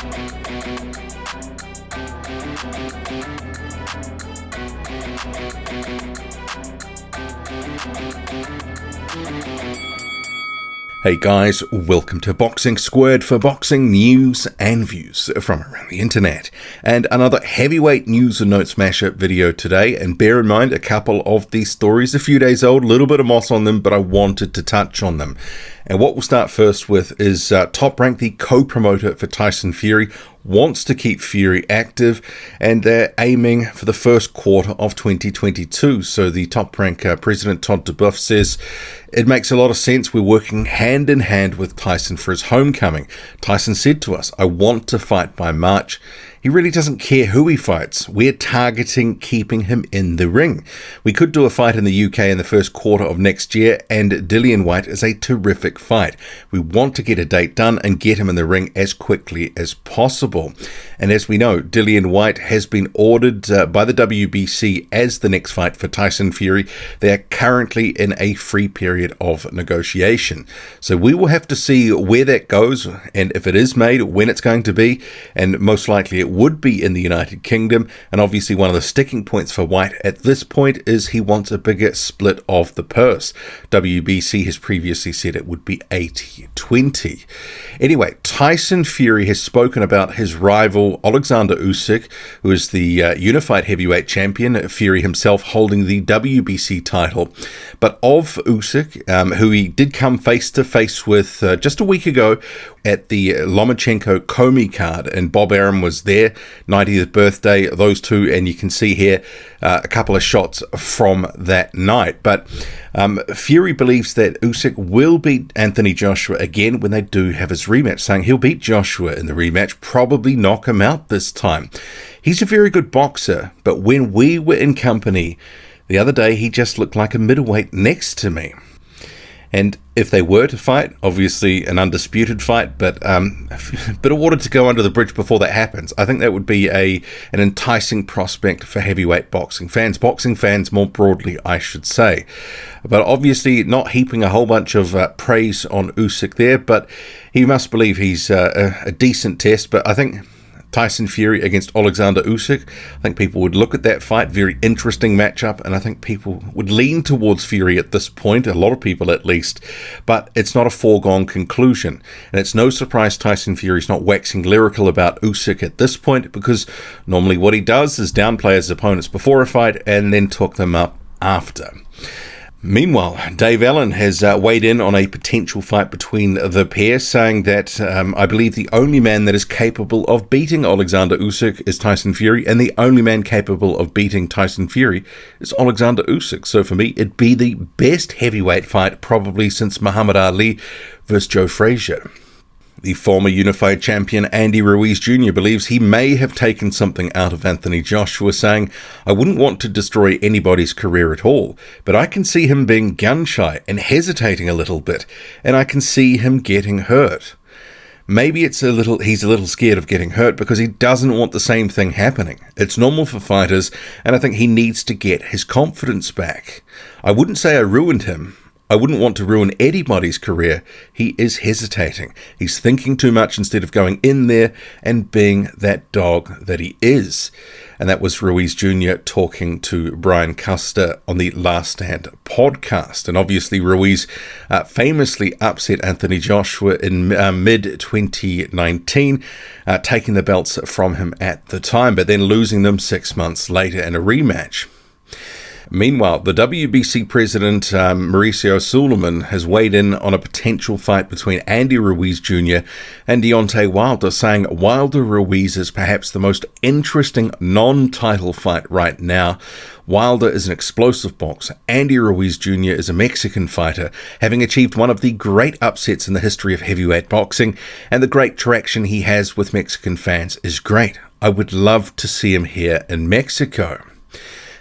Hey guys, welcome to Boxing Squared for boxing news and views from around the internet. And another heavyweight news and notes mashup video today. And bear in mind, a couple of these stories a few days old, a little bit of moss on them, but I wanted to touch on them. And what we'll start first with is Top Rank, the co-promoter for Tyson Fury, wants to keep Fury active, and they're aiming for the first quarter of 2022. So the Top Rank president, Todd DeBuff, says it makes a lot of sense. We're working hand in hand with Tyson for his homecoming. Tyson said to us, I want to fight by March. He really doesn't care who he fights. We're targeting keeping him in the ring. We could do a fight in the UK in the first quarter of next year, and Dillian Whyte is a terrific fight. We want to get a date done and get him in the ring as quickly as possible. And as we know, Dillian Whyte has been ordered by the WBC as the next fight for Tyson Fury. They are currently in a free period of negotiation. So we will have to see where that goes, and if it is made, when it's going to be, and most likely it would be in the United Kingdom. And obviously one of the sticking points for Whyte at this point is he wants a bigger split of the purse. WBC has previously said it would be 80-20. Anyway, Tyson Fury has spoken about his rival Oleksandr Usyk, who is the unified heavyweight champion, Fury himself holding the WBC title. But of Usyk, who he did come face to face with just a week ago at the Lomachenko Comey card, and Bob Arum was there, 90th birthday, those two, and you can see here a couple of shots from that night. But Fury believes that Usyk will beat Anthony Joshua again when they do have his rematch, saying he'll beat Joshua in the rematch, probably knock him out this time. He's a very good boxer, but when we were in company the other day, he just looked like a middleweight next to me. And if they were to fight, obviously an undisputed fight, but a bit of water to go under the bridge before that happens. I think that would be an enticing prospect for heavyweight boxing fans more broadly, I should say. But obviously not heaping a whole bunch of praise on Usyk there, but he must believe he's a decent test. But I think Tyson Fury against Oleksandr Usyk, I think people would look at that fight, very interesting matchup, and I think people would lean towards Fury at this point, a lot of people at least, but it's not a foregone conclusion. And it's no surprise Tyson Fury's not waxing lyrical about Usyk at this point, because normally what he does is downplay his opponents before a fight and then talk them up after. Meanwhile, Dave Allen has weighed in on a potential fight between the pair, saying that I believe the only man that is capable of beating Oleksandr Usyk is Tyson Fury, and the only man capable of beating Tyson Fury is Oleksandr Usyk. So for me, it'd be the best heavyweight fight probably since Muhammad Ali versus Joe Frazier. The former unified champion Andy Ruiz Jr. believes he may have taken something out of Anthony Joshua, saying, I wouldn't want to destroy anybody's career at all, but I can see him being gun-shy and hesitating a little bit, and I can see him getting hurt. Maybe he's a little scared of getting hurt because he doesn't want the same thing happening. It's normal for fighters, and I think he needs to get his confidence back. I wouldn't say I ruined him. I wouldn't want to ruin anybody's career. He is hesitating. He's thinking too much instead of going in there and being that dog that he is. And that was Ruiz Jr. talking to Brian Custer on the Last Stand podcast. And obviously Ruiz famously upset Anthony Joshua in mid-2019, taking the belts from him at the time, but then losing them 6 months later in a rematch. Meanwhile, the WBC president, Mauricio Suleiman, has weighed in on a potential fight between Andy Ruiz Jr. and Deontay Wilder, saying Wilder-Ruiz is perhaps the most interesting non-title fight right now. Wilder is an explosive boxer. Andy Ruiz Jr. is a Mexican fighter, having achieved one of the great upsets in the history of heavyweight boxing, and the great traction he has with Mexican fans is great. I would love to see him here in Mexico.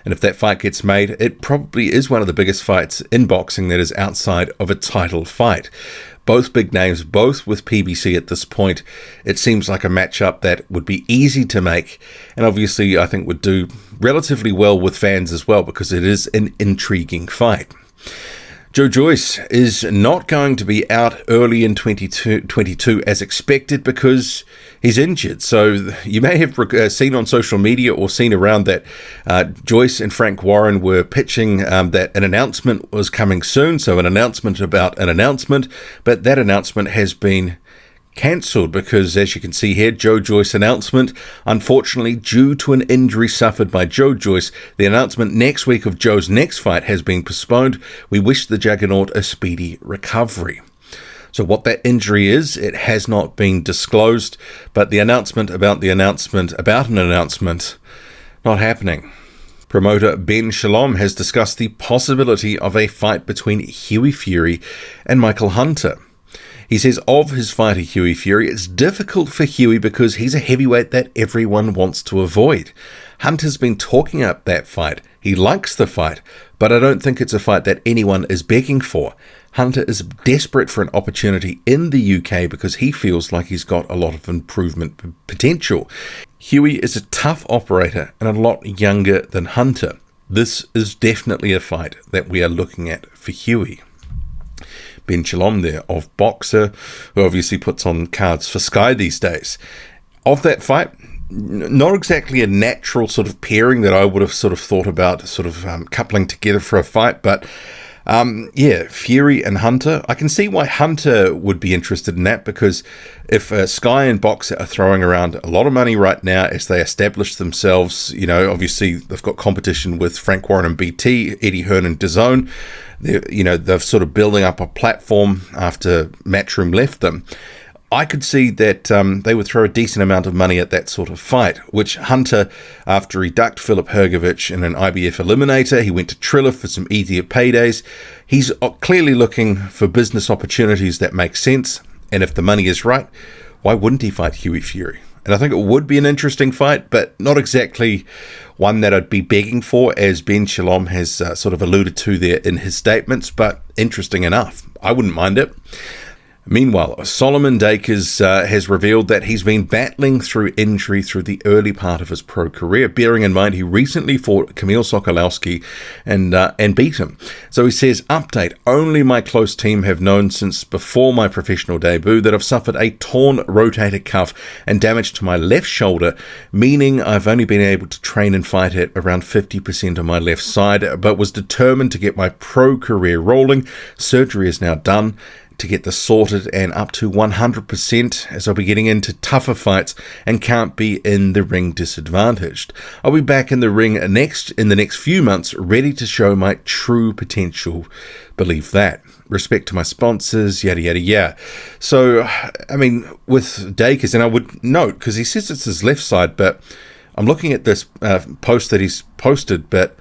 And if that fight gets made, it probably is one of the biggest fights in boxing that is outside of a title fight. Both big names, both with PBC at this point. It seems like a matchup that would be easy to make, and obviously I think would do relatively well with fans as well, because it is an intriguing fight. Joyce is not going to be out early in 2022 as expected because he's injured. So you may have seen on social media or seen around that Joyce and Frank Warren were pitching that an announcement was coming soon. So an announcement about an announcement, but that announcement has been cancelled because, as you can see here, Joyce announcement, unfortunately, due to an injury suffered by Joyce, the announcement next week of Joe's next fight has been postponed. We wish the Juggernaut a speedy recovery. So what that injury is, it has not been disclosed, but the announcement about an announcement not happening. Promoter Ben Shalom has discussed the possibility of a fight between Hughie Fury and Michael Hunter. He says of his fighter Hughie Fury, it's difficult for Hughie because he's a heavyweight that everyone wants to avoid. Hunter's been talking up that fight. He likes the fight, but I don't think it's a fight that anyone is begging for. Hunter is desperate for an opportunity in the UK because he feels like he's got a lot of improvement potential. Hughie is a tough operator and a lot younger than Hunter. This is definitely a fight that we are looking at for Hughie. Ben Shalom there of Boxer, who obviously puts on cards for Sky these days. Of that fight, not exactly a natural sort of pairing that I would have sort of thought about coupling together for a fight, but Fury and Hunter. I can see why Hunter would be interested in that, because if Sky and Boxer are throwing around a lot of money right now as they establish themselves, obviously they've got competition with Frank Warren and BT, Eddie Hearn and DAZN. They're sort of building up a platform after Matchroom left them. I could see that they would throw a decent amount of money at that sort of fight, which Hunter, after he ducked Filip Hrgovic in an IBF eliminator, he went to Triller for some easier paydays. He's clearly looking for business opportunities that make sense, and if the money is right, why wouldn't he fight Hughie Fury? And I think it would be an interesting fight, but not exactly one that I'd be begging for, as Ben Shalom has sort of alluded to there in his statements, but interesting enough. I wouldn't mind it. Meanwhile, Solomon Dacres has revealed that he's been battling through injury through the early part of his pro career, bearing in mind he recently fought Kamil Sokolowski and beat him. So he says, update, only my close team have known since before my professional debut that I've suffered a torn rotator cuff and damage to my left shoulder, meaning I've only been able to train and fight at around 50% of my left side, but was determined to get my pro career rolling. Surgery is now done to get this sorted and up to 100%, as I'll be getting into tougher fights and can't be in the ring disadvantaged. I'll be back in the ring in the next few months, ready to show my true potential. Believe that. Respect to my sponsors, yada yada yada. So, I mean, with Dacres, and I would note, because he says it's his left side, but I'm looking at this post that he's posted, but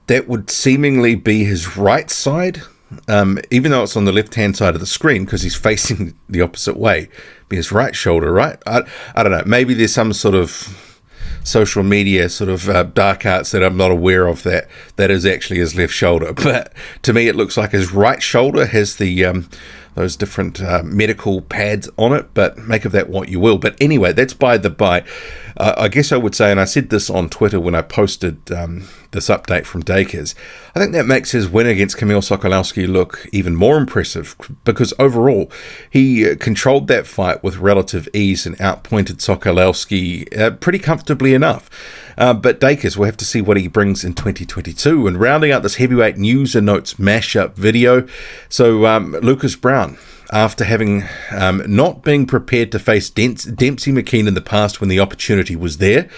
that would seemingly be his right side. Even though it's on the left-hand side of the screen, because he's facing the opposite way, be his right shoulder, right? I don't know. Maybe there's some sort of social media sort of dark arts that I'm not aware of that is actually his left shoulder. But to me, it looks like his right shoulder has the those different medical pads on it, but make of that what you will. But anyway, that's by the by. I guess I would say, and I said this on Twitter when I posted this update from Dacres, I think that makes his win against Kamil Sokolowski look even more impressive, because overall he controlled that fight with relative ease and outpointed Sokolowski pretty comfortably enough. But Dacres, we'll have to see what he brings in 2022. And rounding out this heavyweight news and notes mashup video, so Lucas Browne, after having not being prepared to face Dempsey McKean in the past when the opportunity was there,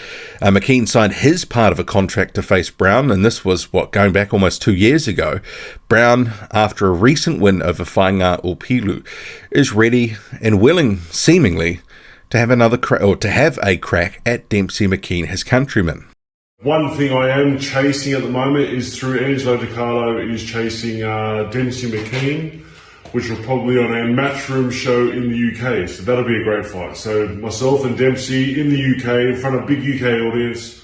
McKean signed his part of a contract to face Browne, and this was, going back almost 2 years ago. Browne, after a recent win over Whainga Upilu, is ready and willing, seemingly, to have a crack at Dempsey McKean, his countryman. One thing I am chasing at the moment is through Angelo DiCarlo is chasing Dempsey McKean, which will probably be on a Matchroom show in the UK. So that'll be a great fight. So myself and Dempsey in the UK, in front of a big UK audience,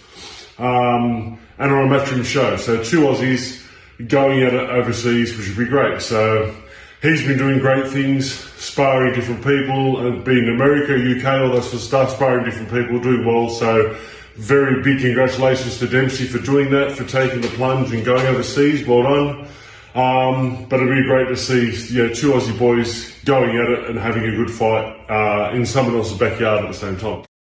and on a Matchroom show. So two Aussies going out overseas, which would be great. So he's been doing great things, sparring different people, and being in America, UK, all that sort of stuff, sparring different people, doing well. So very big congratulations to Dempsey for doing that, for taking the plunge and going overseas. Well done. But it'd be great to see two Aussie boys going at it and having a good fight in someone else's backyard at the same time.